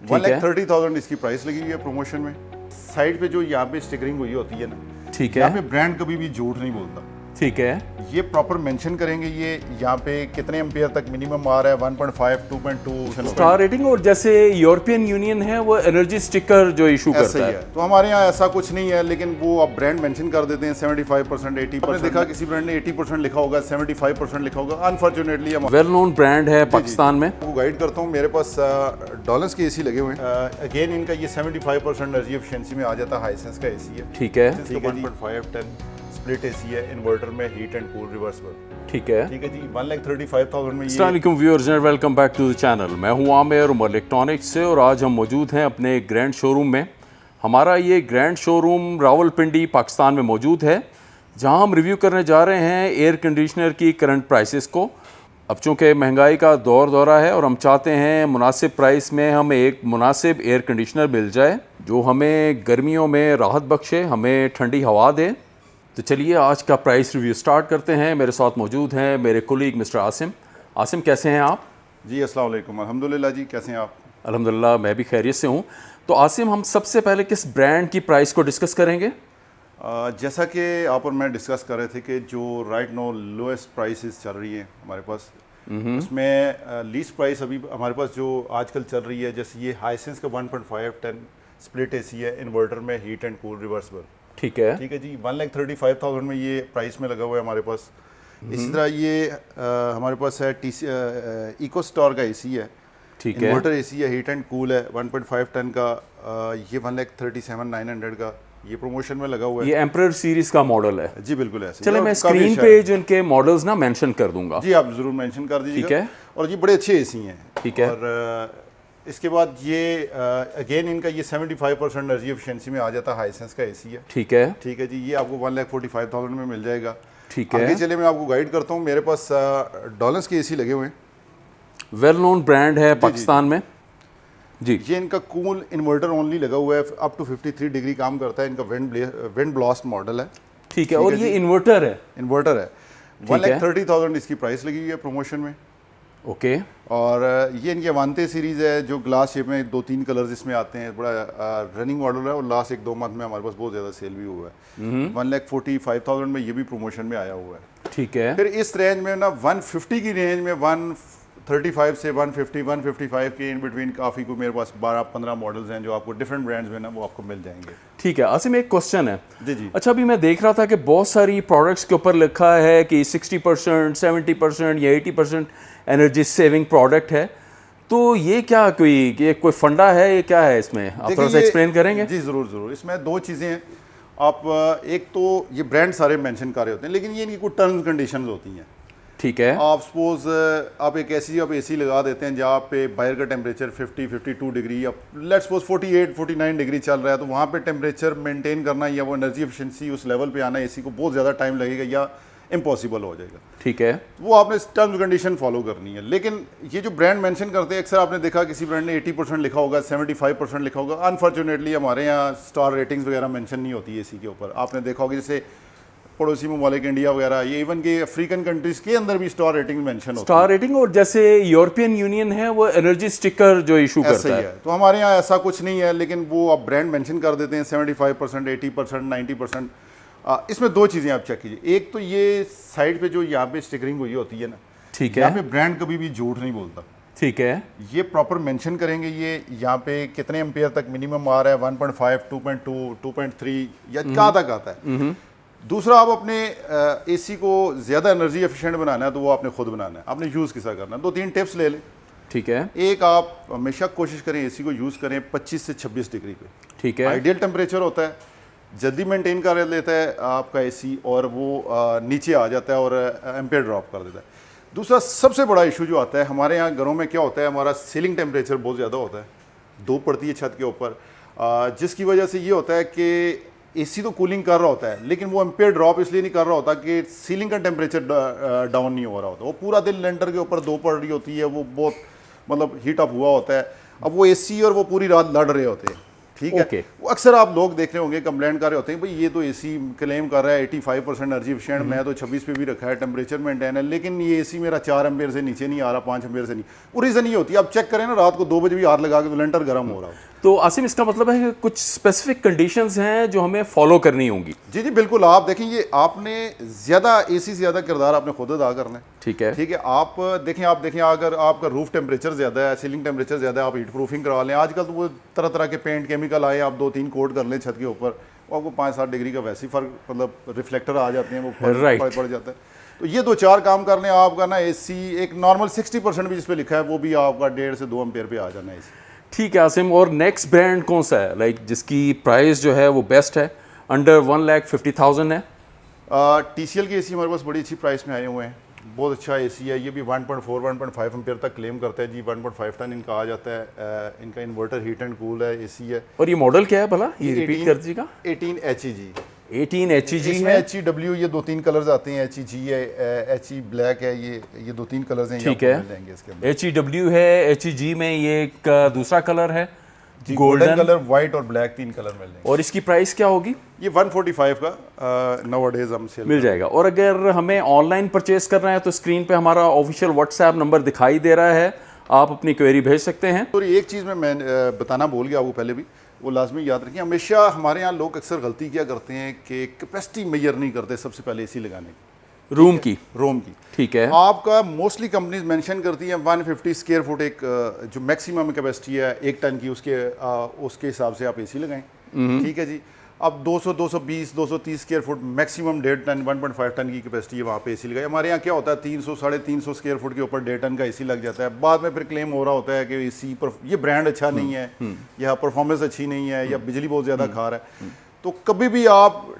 1,30,000 इसकी प्राइस लगी हुई है प्रोमोशन में। साइड पे जो यहाँ पे स्टिकरिंग हुई होती है ना, ठीक यहाँ है, पे ब्रांड कभी भी झूठ नहीं बोलता। ठीक है, ये प्रॉपर मेंशन करेंगे ये यहाँ पे कितने एम्पियर तक मिनिमम आ रहा है, 1.5, 2.2 स्टार रेटिंग। और जैसे यूरोपियन यूनियन है वो एनर्जी स्टिकर जो इशू ऐसा करता ही है। तो हमारे यहाँ ऐसा कुछ नहीं है, लेकिन वो आप ब्रांड मेंशन कर देते हैं 75%, 80%। आपने देखा किसी ब्रांड ने 80% लिखा होगा, 75% लिखा होगा। अनफॉर्चुनेटली हम वेल नोन ब्रांड है पाकिस्तान में। आपको गाइड करता हूँ। मेरे पास डॉलर्स के एसी लगे हुए हैं। अगेन इनका ये 75% एनर्जी एफिशिएंसी में आ जाता है। हाइसेंस का एसी है, ठीक है, 1.5 टन स्प्लिट एसी है, इन्वर्टर में हीट एंड कूल रिवर्सिबल। ठीक है। ठीक है जी, 1,35,000 में ये। अस्सलाम वालेकुम viewers and welcome back to the channel. मैं हूं आमिर उमर इलेक्ट्रॉनिक्स से और आज हम मौजूद हैं अपने ग्रैंड शोरूम में। हमारा ये ग्रैंड शोरूम रावलपिंडी पाकिस्तान में मौजूद है, जहां हम रिव्यू करने जा रहे हैं एयर कंडीशनर की करंट प्राइसेस को। अब चूँकि महंगाई का दौरा है और हम चाहते हैं मुनासिब प्राइस में हमें एक मुनासिब एयर कंडीशनर मिल जाए जो हमें गर्मियों में राहत बख्शे, हमें ठंडी हवा दे। तो चलिए आज का प्राइस रिव्यू स्टार्ट करते हैं। मेरे साथ मौजूद हैं मेरे कोलीग मिस्टर आसिम। आसिम, कैसे हैं आप? जी अस्सलाम वालेकुम, अल्हम्दुलिल्लाह जी, कैसे हैं आप? अल्हम्दुलिल्लाह, मैं भी खैरियत से हूँ। तो आसिम, हम सबसे पहले किस ब्रांड की प्राइस को डिस्कस करेंगे? जैसा कि आप और मैं डिस्कस कर रहे थे कि जो राइट नो लोएस्ट प्राइसेस चल रही हैं हमारे पास, उसमें लीस्ट प्राइस अभी हमारे पास जो आजकल चल रही है, जैसे ये हाइसेंस का 1.5 टन स्प्लिट एसी है, इन्वर्टर में हीट एंड कूल रिवर्सिबल। ठीक है, ठीक है जी, 1,35,000 में ये प्राइस में लगा हुआ है हमारे पास। इसी तरह ये हमारे पास है इको स्टार का एसी है, ठीक है, इन्वर्टर एसी है, हीट एंड कूल है, 1.5 टन का। ये 1,37,900 का ये प्रमोशन में लगा हुआ है। ये एम्परर सीरीज का मॉडल है। जी बिल्कुल ऐसे। चले, मैं और काफी स्क्रीन अच्छा पे है। जो इनके मॉडल्स ना मेंशन कर दूंगा। जी आप जरूर मेंशन कर दीजिएगा। ठीक है। और ये बड़े अच्छे एसी हैं। ठीक है। और इसके बाद ये अगेन इनका ये 75% एनर्जी एफिशिएंसी में आ जाता है। हाइसेंस का एसी है। ठीक है, ठीक है जी, ये आपको 1,45,000 में मिल जाएगा। ठीक है। आगे चले मैं आपको गाइड करता हूँ। मेरे पास डॉलर्स के एसी लगे हुए हैं। वेल नोन ब्रांड है पाकिस्तान में जी। ये इनका कूल इन्वर्टर ओनली लगा हुआ है, अप टू 53 डिग्री काम करता है। इनका विंड ब्लास्ट मॉडल है। ठीक है। और ये इन्वर्टर है? इन्वर्टर है। 1,30,000 इसकी प्राइस लगी हुई है प्रोमोशन में। ओके। और ये इनकी अवांते सीरीज़ है जो ग्लास शेप में 2-3 कलर्स इसमें आते हैं। बड़ा रनिंग मॉडल है और लास्ट 1-2 मंथ में हमारे पास बहुत ज़्यादा सेल भी हुआ है। 1,45,000 में ये भी प्रोमोशन में आया हुआ है। ठीक है। फिर इस रेंज में ना 150 की रेंज में 135 से 150, 155 के इन बिटवीन काफ़ी को मेरे पास 12-15 मॉडल्स हैं जो आपको डिफरेंट ब्रांड्स में ना वो आपको मिल जाएंगे। ठीक है। आसिम, एक क्वेश्चन है। जी जी। अच्छा, अभी मैं देख रहा था कि बहुत सारी प्रोडक्ट्स के ऊपर लिखा है कि 60%, 70% या 80% एनर्जी सेविंग प्रोडक्ट है। तो ये क्या कोई फंडा है, ये क्या है इसमें? आप थोड़ा सा एक्सप्लेन करेंगे? जी ज़रूर ज़रूर। इसमें दो चीज़ें हैं। आप एक तो ये ब्रांड सारे मेंशन कर रहे होते हैं, लेकिन ये इनकी कुछ टर्म्स कंडीशंस होती हैं। ठीक है। आप सपोज आप एक एसी लगा देते हैं जहाँ पे बाहर का टेम्परेचर 50-52 डिग्री, अब लेट्स सपोज 48-49 डिग्री चल रहा है, तो वहाँ पे टेम्परेचर मेंटेन करना या वो एनर्जी एफिशिएंसी उस लेवल पे आना एसी को बहुत ज़्यादा टाइम लगेगा या इम्पॉसिबल हो जाएगा। ठीक है। वो आपने टर्म्स कंडीशन फॉलो करनी है। लेकिन ये जो ब्रांड मेंशन करते हैं, अक्सर आपने देखा किसी ब्रांड ने 80% लिखा होगा, 75% लिखा होगा। अनफॉर्चुनेटली हमारे यहाँ स्टार रेटिंग्स वगैरह मेंशन नहीं होती एसी के ऊपर। आपने देखा होगा जैसे पड़ोसी ममालिक इंडिया वगैरह, ये इवन के अफ्रीकन कंट्रीज के अंदर भी स्टार रेटिंग मेंशन होती है। Star rating. और जैसे यूरोपियन यूनियन है वो एनर्जी स्टिकर जो इशू करता है। तो हमारे यहाँ ऐसा कुछ नहीं है, लेकिन वो आप ब्रांड मेंशन कर देते हैं 75%, 80%, 90%। इसमें दो चीज़ें आप चेक कीजिए। एक तो ये साइड पे जो यहाँ पे स्टिकरिंग हुई होती है ना, ठीक है, यहाँ पे ब्रांड कभी भी झूठ नहीं बोलता। ठीक है। ये प्रॉपर मेंशन करेंगे ये यहाँ पे कितने एम्पियर तक मिनिमम आ रहा है, 1.5, 2.2, 2.3 या कहाँ तक आता है। दूसरा, आप अपने एसी को ज़्यादा एनर्जी एफिशिएंट बनाना है तो वो आपने खुद बनाना है, आपने यूज़ किसा करना है। 2-3 टिप्स ले लें। ठीक है। एक, आप हमेशा कोशिश करें एसी को यूज़ करें 25 से 26 डिग्री पे। ठीक है। आइडियल टेम्परेचर होता है, जल्दी मेंटेन कर लेता है आपका एसी और वो नीचे आ जाता है और एम्पेयर ड्रॉप कर देता है। दूसरा सबसे बड़ा इशू जो आता है हमारे यहाँ घरों में, क्या होता है, हमारा सीलिंग टेम्परेचर बहुत ज़्यादा होता है, धूप पड़ती है छत के ऊपर, जिसकी वजह से ये होता है कि एसी तो कूलिंग कर रहा होता है, लेकिन वो एम्पेयर ड्रॉप इसलिए नहीं कर रहा होता कि सीलिंग का टेम्परेचर डाउन नहीं हो रहा होता। वो पूरा दिन लेंटर के ऊपर धूप पड़ रही होती है, वो बहुत मतलब हीट अप हुआ होता है। अब वो एसी और वो पूरी रात लड़ रहे होते हैं। ठीक है। Okay. वो अक्सर आप लोग देख रहे होंगे, कंप्लेंट कर रहे होते हैं भाई ये तो एसी क्लेम कर रहा है 85% एनर्जी एफिशिएंट, मैं तो 26 पे भी रखा है, टेम्परेचर मेंटेन है, लेकिन ये एसी मेरा 4 एम्पेयर से नीचे नहीं आ रहा, 5 एम्पेयर से नहीं। वो रीज़न ये होती है, आप चेक करें ना, रात को 2 बजे भी हाथ लगा के तो लेंटर गर्म हो रहा हो। तो आसिम, इसका मतलब है कि कुछ स्पेसिफिक कंडीशंस हैं जो हमें फॉलो करनी होंगी। जी जी बिल्कुल। आप देखें, ये आपने ज़्यादा एसी से ज़्यादा किरदार आपने खुद अदा करना है। ठीक है। ठीक है। आप देखें अगर आपका रूफ टेम्परेचर ज़्यादा है, सीलिंग टेम्परेचर ज़्यादा है, आप हीट प्रूफिंग करवा लें। आजकल तो वो तरह तरह के पेंट केमिकल आए, आप 2-3 कोट कर लें छत के ऊपर, आपको 5-7 डिग्री का वैसे ही फर्क, मतलब रिफ्लेक्टर आ जाते हैं, वो पड़ जाता है। तो ये 2-4 काम कर लें, आपका ना एसी एक नॉर्मल 60% भी जिस पे लिखा है वो भी आपका 1.5 से 2 एम्पेयर पे आ जाना है एसी। ठीक है आसिम, और नेक्स्ट ब्रांड कौन सा है, लाइक जिसकी प्राइस जो है वो बेस्ट है, अंडर 1,50,000 है? TCL के एसी हमारे पास बड़ी अच्छी प्राइस में आए हुए हैं, बहुत अच्छा एसी है। ये भी 1.4-1.5 एम्पेयर तक क्लेम करता है जी, 1.5 टन इनका आ जाता है। इनका इन्वर्टर हीट एंड कूल है, एसी है। और ये मॉडल क्या है भला, ये रिपीट कर दीजिएगा? 18 HEG 18 HEG इसमें है। HEW, ये 2-3 कलर्स आते हैं, HEG है, HE ब्लैक है, ये 2-3 कलर्स हैं, ये ठीक आपको है। मिल जाएंगे इसके अंदर। HEW है, HEG में ये एक दूसरा कलर है गोल्डन कलर, व्हाइट और ब्लैक 3 कलर मिल जाएंगे। और इसकी प्राइस क्या होगी? ये 145 का नाउअडेज हम सेल मिल जाएगा। और अगर हमें ऑनलाइन परचेस करना है तो स्क्रीन पे हमारा ऑफिशियल व्हाट्सएप नंबर दिखाई दे रहा है, आप अपनी क्वेरी भेज सकते हैं। और एक चीज़ मैं बताना भूल गया आपको पहले भी, वो लाजमी याद रखिए। हमेशा हमारे यहाँ लोग अक्सर गलती क्या करते हैं कि कैपेसिटी मेजर नहीं करते सबसे पहले एसी लगाने की, रूम की। ठीक है। आपका मोस्टली कंपनीज मेंशन करती हैं 150 स्क्वायर फुट एक जो मैक्सिमम कैपेसिटी है 1 टन की, उसके हिसाब से आप एसी लगाएं। ठीक है जी। अब 200, 220, 230 square foot maximum 1.5 ton, 1.5 ton की कैपेसिटी है, वहाँ पे एसी लगाए। हमारे यहाँ क्या होता है 300, 350 स्क्वायर फुट के ऊपर 1.5 टन का एसी लग जाता है। बाद में फिर क्लेम हो रहा होता है कि एसी पर ये ब्रांड अच्छा नहीं है, या परफॉर्मेंस अच्छी नहीं है, या बिजली बहुत ज़्यादा खा रहा है। तो कभी भी आप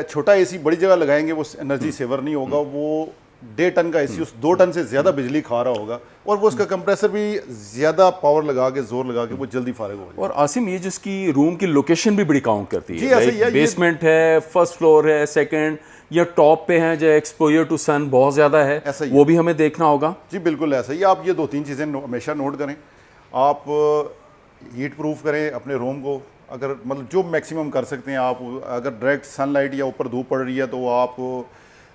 छोटा एसी बड़ी जगह लगाएंगे वो एनर्जी सेवर नहीं होगा, वो 1.5 टन का एसी उस 2 टन से ज़्यादा बिजली खा रहा होगा, और वो उसका कंप्रेसर भी ज़्यादा पावर लगा के, जोर लगा के वो जल्दी फारिग हो जाएगा। और आसिम, ये जिसकी रूम की लोकेशन भी बड़ी काउंट करती जी, है, ऐसे ही है। बेसमेंट है, फर्स्ट फ्लोर है, सेकंड या टॉप पे है, जो एक्सपोजर टू सन बहुत ज़्यादा है, वो भी हमें देखना होगा। जी बिल्कुल ऐसा ही। आप ये 2-3 चीज़ें हमेशा नोट करें। आप हीट प्रूफ करें अपने रूम को, अगर मतलब जो मैक्सिमम कर सकते हैं आप। अगर डायरेक्ट सनलाइट या ऊपर धूप पड़ रही है तो आप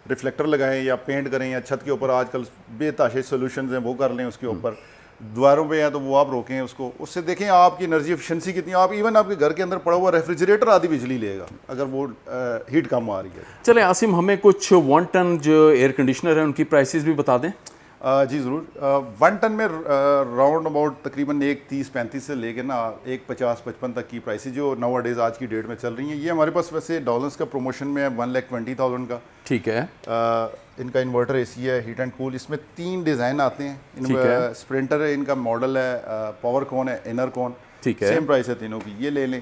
रिफ्लेक्टर लगाएं या पेंट करें, या छत के ऊपर आजकल बेताशे सोल्यूशंस हैं वो कर लें उसके ऊपर। दीवारों पे हैं तो वो आप रोकें उसको, उससे देखें आपकी एनर्जी एफिशिएंसी कितनी। आप इवन आपके घर के अंदर पड़ा हुआ रेफ्रिजरेटर आधी बिजली लेगा अगर वो हीट कम आ रही है। चले आसिम, हमें कुछ 1 टन जो एयर कंडीशनर है उनकी प्राइसेस भी बता दें। जी ज़रूर। 1 टन में राउंड अबाउट तकरीबन 130-35 से लेके ना 150-55 तक की प्राइसेस जो नाउअडेज आज की डेट में चल रही हैं। ये हमारे पास वैसे डॉलर्स का प्रमोशन में है 1,20,000 का। ठीक है। इनका इन्वर्टर एसी है, हीट एंड कूल। इसमें 3 डिज़ाइन आते हैं। इनमें स्प्रिंटर है, इनका मॉडल है, पावर कॉन है, इनर कॉन। ठीक है। सेम प्राइस है तीनों की, ये ले लें।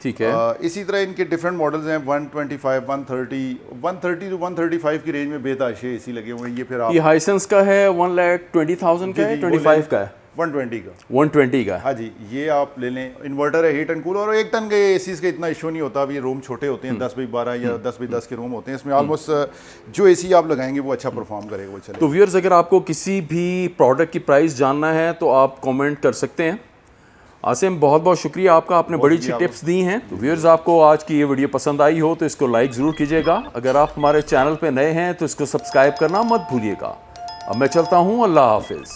ठीक है। इसी तरह इनके डिफरेंट मॉडल्स हैं, 125, 130 to 135 की रेंज में बेताशे एसी लगे हुए हैं। ये फिर आप ये हाइसेंस का है 1,20,000 का है, 25 का है, 120 का। 120 का। हाँ जी, ये आप ले लें। इन्वर्टर है, हीट एंड कूल, और 1 टन के एसीज का इतना इशू नहीं होता। अब ये रूम छोटे होते हैं, 10x12 या 10x10 के रूम होते हैं। इसमें ऑलमोस्ट जो एसी आप लगाएंगे वो अच्छा परफॉर्म करेगा, वो चलेगा। तो व्यूअर्स, अगर आपको किसी भी प्रोडक्ट की प्राइस जानना है तो आप कमेंट कर सकते हैं। आसिम, बहुत बहुत शुक्रिया आपका, आपने बड़ी अच्छी टिप्स दी हैं। तो व्यूअर्स, आपको आज की ये वीडियो पसंद आई हो तो इसको लाइक ज़रूर कीजिएगा। अगर आप हमारे चैनल पे नए हैं तो इसको सब्सक्राइब करना मत भूलिएगा। अब मैं चलता हूँ, अल्लाह हाफिज़।